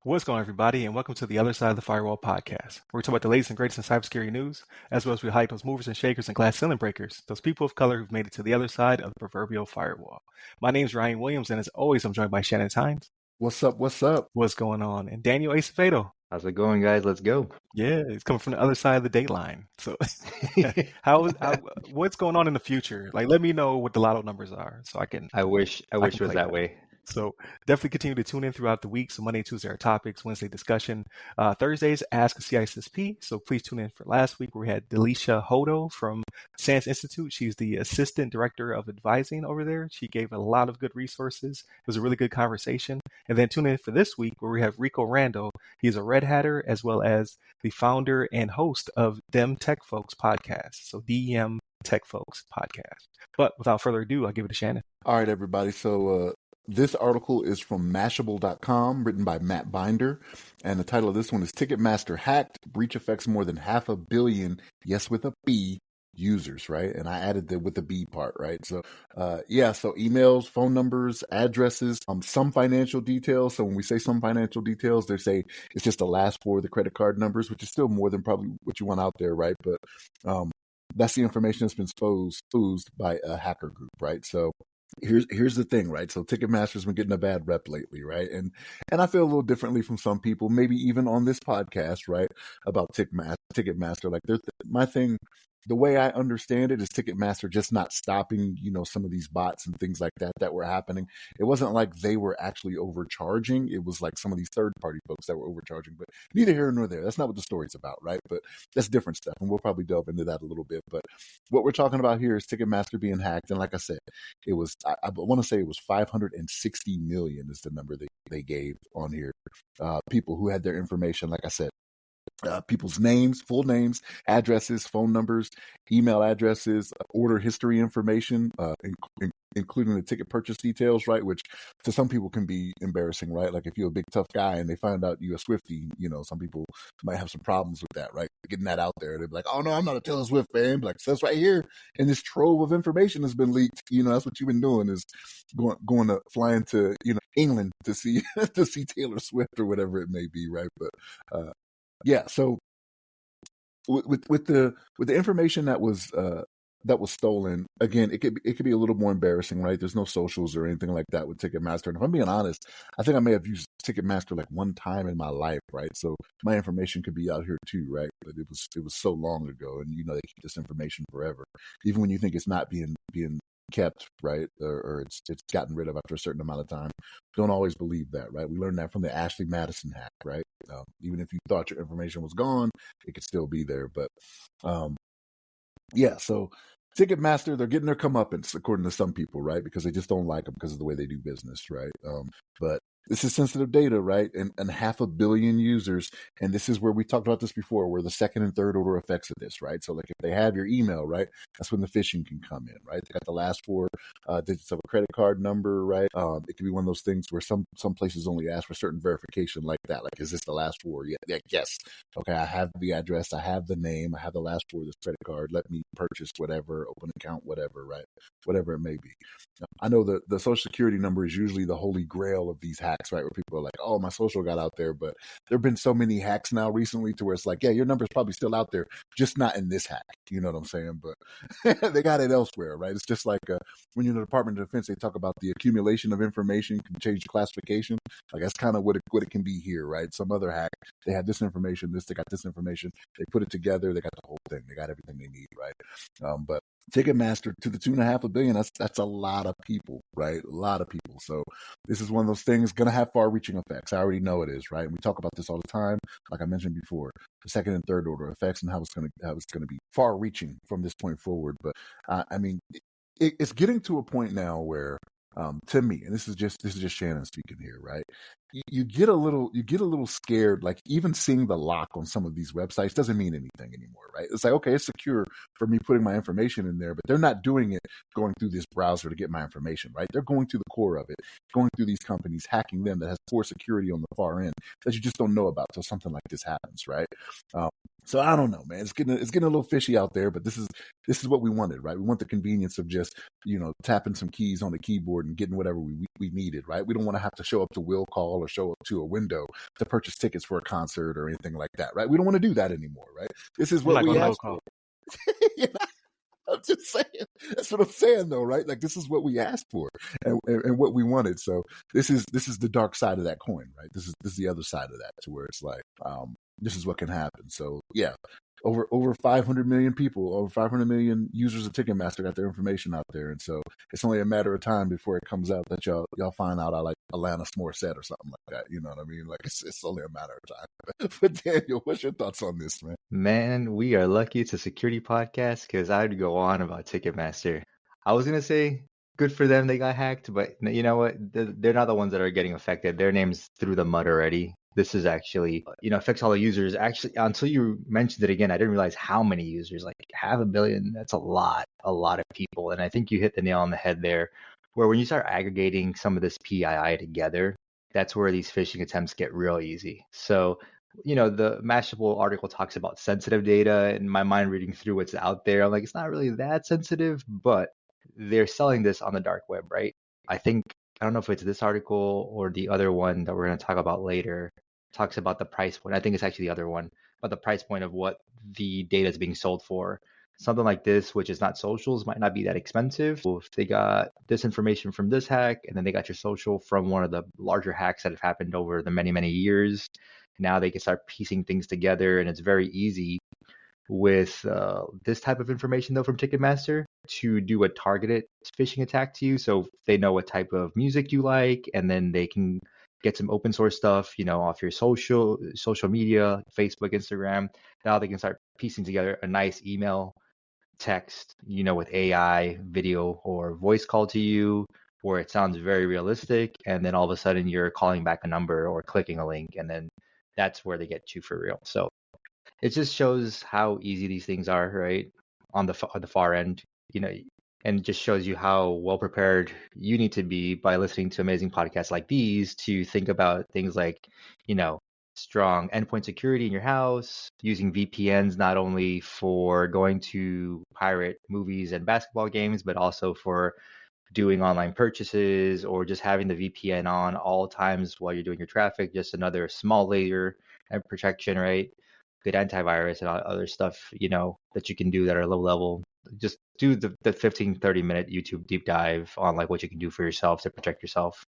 What's going on, everybody, and welcome to the Other Side of the Firewall podcast. Where we talk about the latest and greatest in cybersecurity news, as well as we highlight those movers and shakers and glass ceiling breakers, those people of color who've made it to the other side of the proverbial firewall. My name's Ryan Williams, and as always, I'm joined by Shannon Tynes. What's up? What's up? What's going on? And Daniel Acevedo. How's it going, guys? Let's go. Yeah, he's coming from the other side of the date line. So, what's going on in the future? Like, let me know what the lotto numbers are, so I can. I wish it was that way. So definitely continue to tune in throughout the week. So Monday, Tuesday are topics, Wednesday discussion, Thursdays Ask a CISSP. So please tune in for last week where we had Delisha Hodo from SANS Institute. She's the Assistant Director of Advising over there. She gave a lot of good resources. It was a really good conversation. And then tune in for this week where we have Rico Randall. He's a Red Hatter as well as the founder and host of Dem Tech Folks podcast. So DEM Tech Folks podcast. But without further ado, I'll give it to Shannon. All right, everybody. So this article is from Mashable.com, written by Matt Binder. And the title of this one is Ticketmaster Hacked. Breach affects more than 500 million, yes, with a B, users, right? And I added the with the B part, right? So, so emails, phone numbers, addresses, some financial details. So when we say some financial details, they say it's just the last four of the credit card numbers, which is still more than probably what you want out there, right? But that's the information that's been exposed by a hacker group, right? So here's the thing, right? So Ticketmaster's been getting a bad rep lately, right? And I feel a little differently from some people, maybe even on this podcast, right? About Ticketmaster. Like my thing, the way I understand it is Ticketmaster just not stopping, some of these bots and things like that were happening. It wasn't like they were actually overcharging. It was like some of these third-party folks that were overcharging, but neither here nor there. That's not what the story's about, right? But that's different stuff, and we'll probably delve into that a little bit. But what we're talking about here is Ticketmaster being hacked, and like I said, it was, I want to say it was 560 million is the number they gave on here. People who had their information, like I said, people's names, full names, addresses, phone numbers, email addresses, order history information, including the ticket purchase details, right? Which to some people can be embarrassing, right? Like if you're a big tough guy and they find out you're a Swiftie, some people might have some problems with that, right? Getting that out there. They'd be like, oh no, I'm not a Taylor Swift fan. Like, so that's right here. And this trove of information has been leaked. That's what you've been doing is going to flying to, England to see Taylor Swift or whatever it may be, right? But so with the information that was stolen, again, it could be a little more embarrassing, right? There's no socials or anything like that with Ticketmaster. And if I'm being honest, I think I may have used Ticketmaster like one time in my life, right? So my information could be out here too, right? But it was so long ago, and they keep this information forever, even when you think it's not being kept, right, or it's gotten rid of after a certain amount of time. Don't always believe that, right? We learned that from the Ashley Madison hack, right? Even if you thought your information was gone, it could still be there. But so Ticketmaster, they're getting their comeuppance, according to some people, right? Because they just don't like them because of the way they do business, right? But this is sensitive data, right? And 500 million users. And this is where we talked about this before, where the second and third order effects of this, right? So like if they have your email, right, that's when the phishing can come in, right? They got the last four digits of a credit card number, right? It can be one of those things where some places only ask for certain verification like that. Like, is this the last four? Yeah, yes. Okay, I have the address, I have the name, I have the last four of this credit card. Let me purchase whatever, open an account, whatever, right? Whatever it may be. I know the Social Security number is usually the holy grail of these hacks, right? Where people are like, oh, my social got out there. But there have been so many hacks now recently to where it's like, yeah, your number's probably still out there, just not in this hack. You know what I'm saying? But they got it elsewhere, right? It's just like when you're in the Department of Defense, they talk about the accumulation of information can change the classification. Like that's kind of what it can be here, right? Some other hack, they had this information, they got this information, they put it together, they got the whole thing, they got everything they need, right? But Ticketmaster to the 2.5 billion, that's a lot of people, right? A lot of people. So this is one of those things going to have far-reaching effects. I already know it is, right? And we talk about this all the time, like I mentioned before, the second and third order effects and how it's going to be far-reaching from this point forward. But I mean, it's getting to a point now where, to me, and this is just Shannon speaking here, right? You get a little scared, like even seeing the lock on some of these websites doesn't mean anything anymore, right? It's like, okay, it's secure for me putting my information in there, but they're not doing it going through this browser to get my information, right? They're going to the core of it, going through these companies, hacking them that has poor security on the far end that you just don't know about till something like this happens, right? So I don't know, man. It's getting a little fishy out there, but this is what we wanted, right? We want the convenience of just tapping some keys on the keyboard dashboard and getting whatever we needed, right? We don't want to have to show up to will call or show up to a window to purchase tickets for a concert or anything like that, right? We don't want to do that anymore, right? This is what we asked for. You know? I'm just saying. That's what I'm saying, though, right? Like, this is what we asked for and what we wanted. So this is the dark side of that coin, right? This is the other side of that, to where it's like, this is what can happen. So yeah, over 500 million people, over 500 million users of Ticketmaster got their information out there, and so it's only a matter of time before it comes out that y'all find out I like Alanis Morissette or something like that. You know what I mean? Like, it's only a matter of time. But Daniel, what's your thoughts on this, man? Man, we are lucky it's a security podcast because I'd go on about Ticketmaster. I was gonna say good for them they got hacked, but you know what? They're not the ones that are getting affected. Their name's through the mud already. This is actually, affects all the users. Actually, until you mentioned it again, I didn't realize how many users. Like 500 million. That's a lot of people. And I think you hit the nail on the head there, where when you start aggregating some of this PII together, that's where these phishing attempts get real easy. So, the Mashable article talks about sensitive data. In my mind, reading through what's out there, I'm like, it's not really that sensitive, but they're selling this on the dark web, right? I don't know if it's this article or the other one that we're going to talk about later, talks about the price point. I think it's actually the other one, but the price point of what the data is being sold for. Something like this, which is not socials, might not be that expensive. So if they got this information from this hack, and then they got your social from one of the larger hacks that have happened over the many, many years, now they can start piecing things together, and it's very easy with this type of information, though, from Ticketmaster to do a targeted phishing attack to you. So they know what type of music you like, and then they can get some open source stuff, off your social media, Facebook, Instagram. Now they can start piecing together a nice email, text, with AI, video, or voice call to you, where it sounds very realistic. And then all of a sudden you're calling back a number or clicking a link, and then that's where they get you for real. So it just shows how easy these things are, right? On the far end, and just shows you how well prepared you need to be by listening to amazing podcasts like these to think about things like, strong endpoint security in your house, using VPNs not only for going to pirate movies and basketball games, but also for doing online purchases, or just having the VPN on all times while you're doing your traffic. Just another small layer of protection, right? Good antivirus and other stuff, that you can do that are low level. Just do the 15-30 minute YouTube deep dive on like what you can do for yourself to protect yourself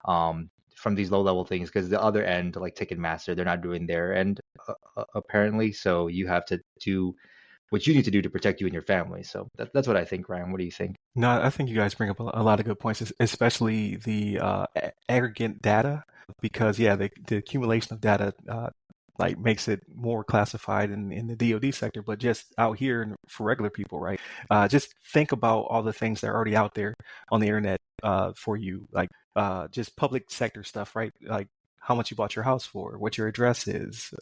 from these low level things, because the other end, like Ticketmaster, they're not doing their end apparently. So you have to do what you need to do to protect you and your family. So that's what I think. Ryan, what do you think? No, I think you guys bring up a lot of good points, especially the aggregate data, because the accumulation of data like makes it more classified in the DoD sector, but just out here for regular people, right? Just think about all the things that are already out there on the internet for you, like just public sector stuff, right? Like how much you bought your house for, what your address is.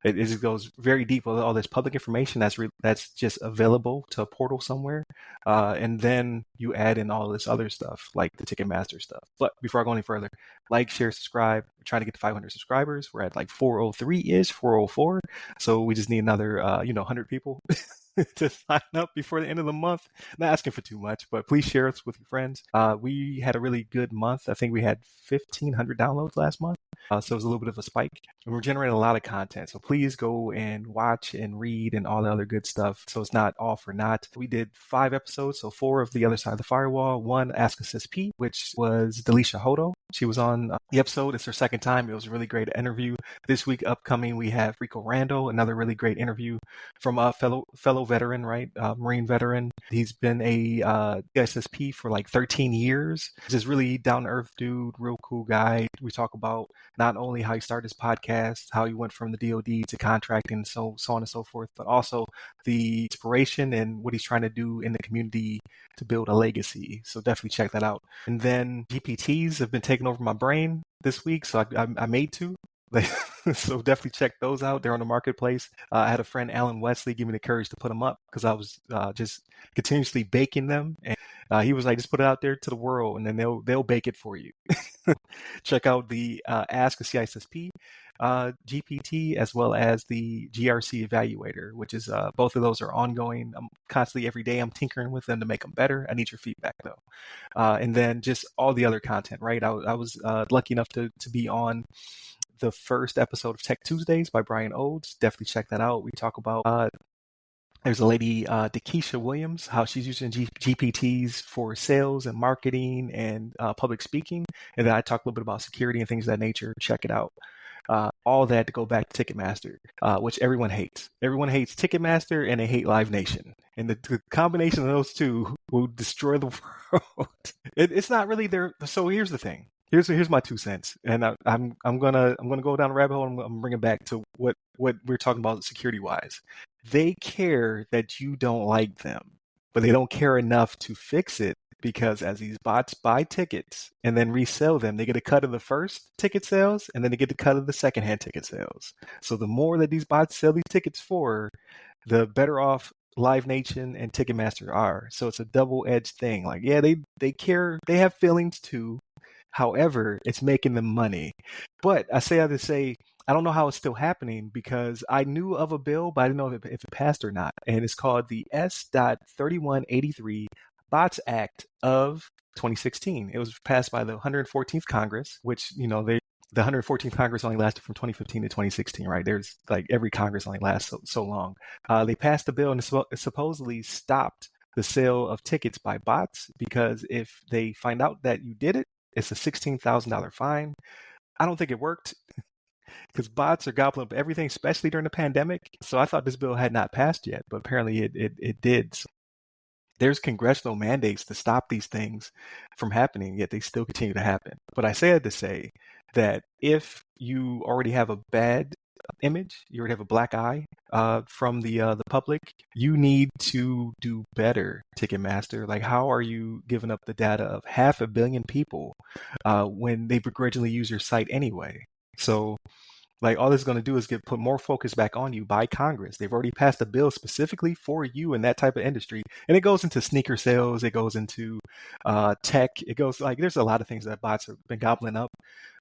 It just goes very deep with all this public information that's just available to a portal somewhere. And then you add in all this other stuff, like the Ticketmaster stuff. But before I go any further, like, share, subscribe. We're trying to get to 500 subscribers. We're at like 403-ish, 404. So we just need another, 100 people to sign up before the end of the month. Not asking for too much, but please share us with your friends. We had a really good month. I think we had 1,500 downloads last month. So it was a little bit of a spike. And we're generating a lot of content. So please go and watch and read and all the other good stuff. So it's not all for naught. We did 5 episodes. So 4 of The Other Side of the Firewall, 1 Ask a CSP, which was Delisha Hodo. She was on the episode. It's her second time. It was a really great interview. This week upcoming, we have Rico Rando, another really great interview from a fellow veteran, right? Marine veteran. He's been a SSP for like 13 years. Just really down-to-earth dude, real cool guy. We talk about not only how he started his podcast, how he went from the DoD to contracting, so on and so forth, but also the inspiration and what he's trying to do in the community to build a legacy. So definitely check that out. And then GPTs have been taking over my brain this week, so I made 2. So definitely check those out. They're on the marketplace. I had a friend, Alan Wesley, give me the courage to put them up because I was just continuously baking them. And He was like, just put it out there to the world, and then they'll bake it for you. Check out the Ask a CISSP GPT, as well as the GRC Evaluator, which is both of those are ongoing. I'm constantly every day I'm tinkering with them to make them better. I need your feedback though. And then just all the other content, right? I was lucky enough to be on the first episode of Tech Tuesdays by Brian Odes. Definitely check that out. We talk about there's a lady, Dakisha Williams, how she's using GPTs for sales and marketing and public speaking. And then I talk a little bit about security and things of that nature. Check it out. All that to go back to Ticketmaster, which everyone hates. Everyone hates Ticketmaster and they hate Live Nation. And the combination of those two will destroy the world. It's not really there. So here's the thing. Here's my 2 cents, and I'm gonna go down a rabbit hole. I'm gonna bring it back to what we're talking about security wise. They care that you don't like them, but they don't care enough to fix it, because as these bots buy tickets and then resell them, they get a cut of the first ticket sales and then they get a cut of the secondhand ticket sales. So the more that these bots sell these tickets for, the better off Live Nation and Ticketmaster are. So it's a double-edged thing. Like, yeah, they care, they have feelings too. However, it's making them money. But I say to say, I don't know how it's still happening, because I knew of a bill, but I didn't know if it passed or not. And it's called the S.3183 Bots Act of 2016. It was passed by the 114th Congress, which, the 114th Congress only lasted from 2015 to 2016, right? There's like every Congress only lasts so long. They passed the bill and it supposedly stopped the sale of tickets by bots, because if they find out that you did it, it's a $16,000 fine. I don't think it worked, because bots are gobbling up everything, especially during the pandemic. So I thought this bill had not passed yet, but apparently it did. So there's congressional mandates to stop these things from happening, yet they still continue to happen. But I say that to say that if you already have a bad image, you already have a black eye from the public, you need to do better, Ticketmaster. Like, how are you giving up the data of 500 million people when they begrudgingly use your site anyway? So, like, all this is going to do is put more focus back on you by Congress. They've already passed a bill specifically for you in that type of industry. And it goes into sneaker sales. It goes into tech. It goes, like, there's a lot of things that bots have been gobbling up,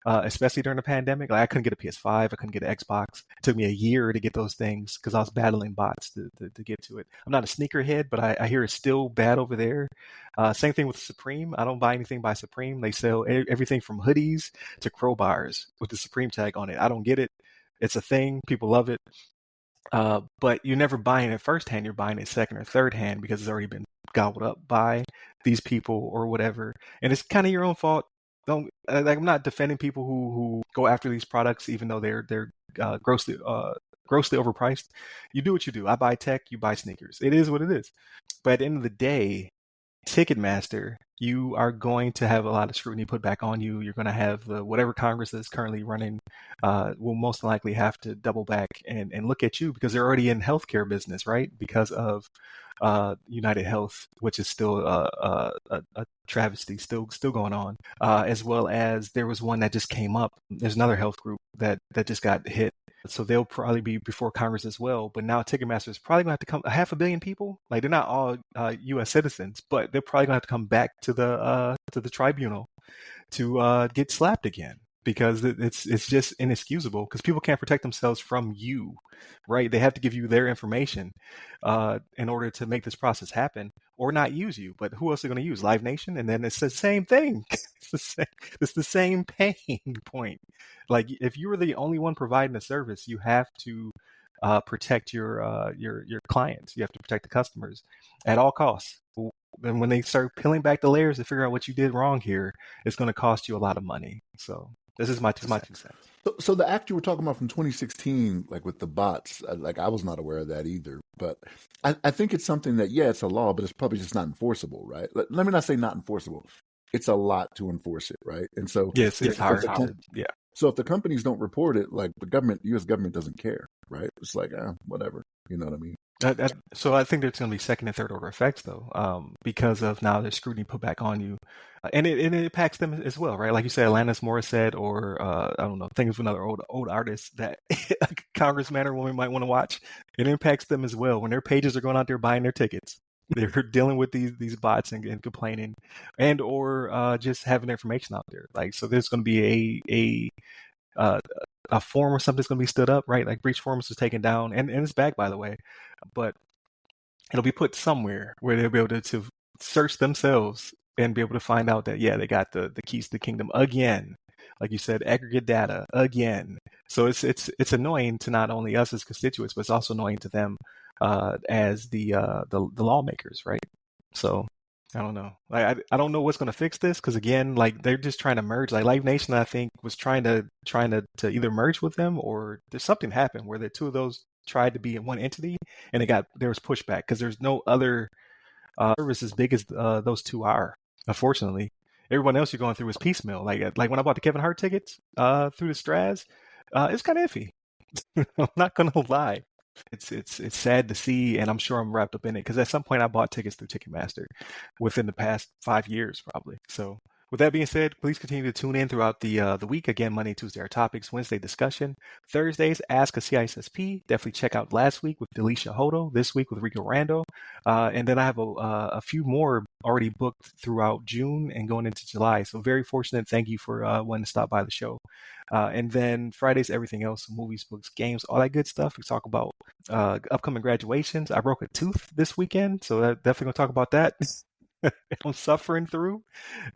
especially during the pandemic. Like, I couldn't get a PS5. I couldn't get an Xbox. It took me a year to get those things because I was battling bots to get to it. I'm not a sneakerhead, but I hear it's still bad over there. Same thing with Supreme. I don't buy anything by Supreme. They sell everything from hoodies to crowbars with the Supreme tag on it. I don't get it. It's a thing. People love it. But you're never buying it firsthand. You're buying it second or third hand because it's already been gobbled up by these people or whatever. And it's kind of your own fault. Don't like, I'm not defending people who go after these products, even though they're grossly overpriced. You do what you do. I buy tech. You buy sneakers. It is what it is. But at the end of the day, Ticketmaster, you are going to have a lot of scrutiny put back on you. You're going to have whatever Congress is currently running will most likely have to double back and look at you, because they're already in healthcare business, right? Because of United Health, which is still a travesty, still going on, as well as there was one that just came up. There's another health group that just got hit. So they'll probably be before Congress as well. But now Ticketmaster is probably going to have to come, 500 million people. Like, they're not all U.S. citizens, but they're probably going to have to come back to the tribunal to get slapped again, because it's just inexcusable, because people can't protect themselves from you, right? They have to give you their information in order to make this process happen, or not use you. But who else are going to use? Live Nation? And then it's the same thing. It's the same pain point. Like, if you were the only one providing the service, you have to protect your clients. You have to protect the customers at all costs. And when they start peeling back the layers to figure out what you did wrong here, it's going to cost you a lot of money. So this is my 2 cents. So the act you were talking about from 2016, like with the bots, like, I was not aware of that either. But I think it's something that, yeah, it's a law, but it's probably just not enforceable, right? Let me not say not enforceable. It's a lot to enforce it, right? And so yes, it's hard. Yeah. So if the companies don't report it, like, the U.S. government doesn't care, right? It's like, whatever. You know what I mean? So I think there's going to be second and third order effects, though, because of now there's scrutiny put back on you, and it impacts them as well, right? Like you said, Alanis Morissette, or I don't know, think of another old artist that a congressman or woman might want to watch. It impacts them as well when their pages are going out there buying their tickets. They're dealing with these bots and complaining, and or just having information out there. Like, so there's going to be a forum or something's going to be stood up, right? Like breach forums is taken down, and it's back, by the way, but it'll be put somewhere where they'll be able to search themselves and be able to find out that, yeah, they got the keys to the kingdom again. Like you said, aggregate data again. So it's annoying to not only us as constituents, but it's also annoying to them as the lawmakers, right? So I don't know. I don't know what's going to fix this, because again, like they're just trying to merge. Like Live Nation, I think, was trying to either merge with them, or there's something happened where the two of those tried to be in one entity, and there was pushback because there's no other service as big as those two are. Unfortunately, everyone else you're going through is piecemeal. Like when I bought the Kevin Hart tickets through the Straz, it's kind of iffy. I'm not gonna lie. It's sad to see, and I'm sure I'm wrapped up in it, because at some point I bought tickets through Ticketmaster within the past 5 years, probably. So with that being said, please continue to tune in throughout the week. Again, Monday, Tuesday, our topics. Wednesday, discussion. Thursdays, Ask a CISSP. Definitely check out last week with Delisha Hodo. This week with Rico Rando. And then I have a few more already booked throughout June and going into July. So very fortunate. Thank you for wanting to stop by the show. And then Fridays, everything else, movies, books, games, all that good stuff. We talk about upcoming graduations. I broke a tooth this weekend, so definitely going to talk about that. I'm suffering through.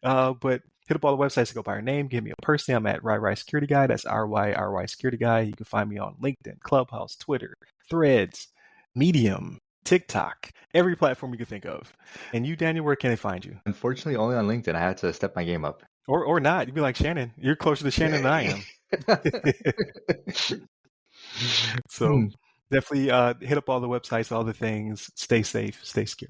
But hit up all the websites to go by our name. Give me a personally. I'm at RY Security Guy. That's RY Security Guy. You can find me on LinkedIn, Clubhouse, Twitter, Threads, Medium, TikTok, every platform you can think of. And you, Daniel, where can they find you? Unfortunately, only on LinkedIn. I had to step my game up. Or not. You'd be like Shannon. You're closer to Shannon than I am. So definitely hit up all the websites, all the things. Stay safe, stay secure.